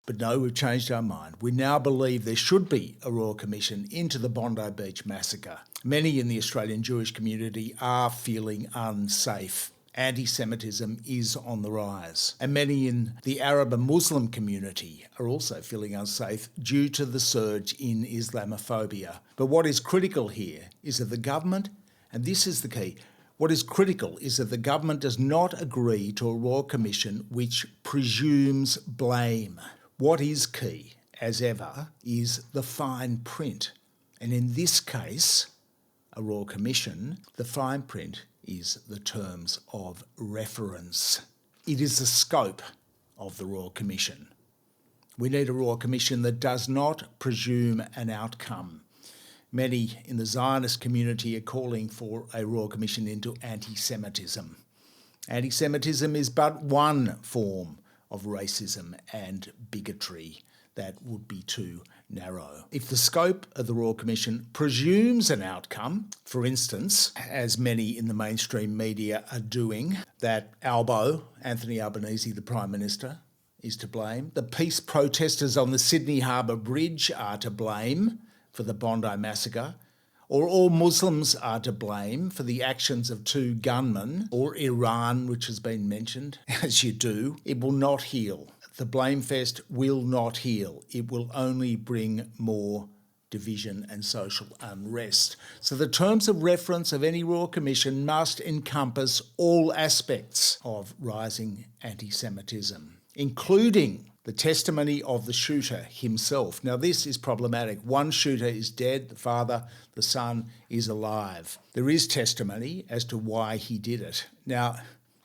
But no, we've changed our mind. We now believe there should be a Royal Commission into the Bondi Beach massacre. Many in the Australian Jewish community are feeling unsafe. Anti-Semitism is on the rise. And many in the Arab and Muslim community are also feeling unsafe due to the surge in Islamophobia. But what is critical here is that the government, and this is the key, what is critical is that the government does not agree to a Royal Commission which presumes blame. What is key, as ever, is the fine print. And in this case, a Royal Commission, the fine print is the terms of reference. It is the scope of the Royal Commission. We need a Royal Commission that does not presume an outcome. Many in the Zionist community are calling for a Royal Commission into anti-Semitism. Anti-Semitism is but one form of racism and bigotry. That would be too narrow. If the scope of the Royal Commission presumes an outcome, for instance, as many in the mainstream media are doing, that Anthony Albanese, the Prime Minister, is to blame, the peace protesters on the Sydney Harbour Bridge are to blame for the Bondi massacre, or all Muslims are to blame for the actions of 2 gunmen, or Iran, which has been mentioned, as you do, it will not heal. The blame fest will not heal. It will only bring more division and social unrest. So the terms of reference of any Royal Commission must encompass all aspects of rising anti-Semitism, including the testimony of the shooter himself. Now, this is problematic. One shooter is dead, the father, the son is alive. There is testimony as to why he did it. Now,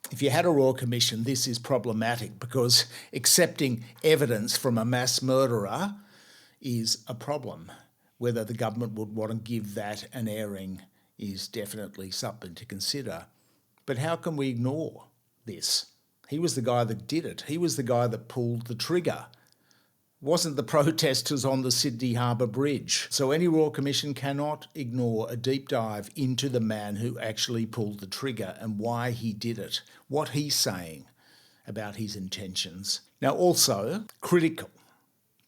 if you had a Royal Commission, this is problematic because accepting evidence from a mass murderer is a problem. Whether the government would want to give that an airing is definitely something to consider. But how can we ignore this? He was the guy that did it. He was the guy that pulled the trigger. It wasn't the protesters on the Sydney Harbour Bridge. So any Royal Commission cannot ignore a deep dive into the man who actually pulled the trigger and why he did it, what he's saying about his intentions. Now, also critical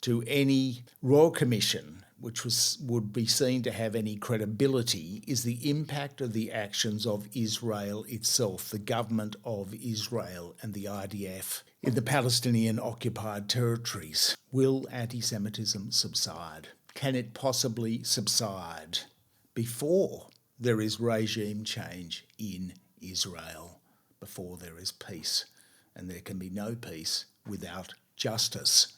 to any Royal Commission which would be seen to have any credibility is the impact of the actions of Israel itself, the government of Israel and the IDF in the Palestinian occupied territories. Will anti-Semitism subside? Can it possibly subside before there is regime change in Israel, before there is peace? And there can be no peace without justice.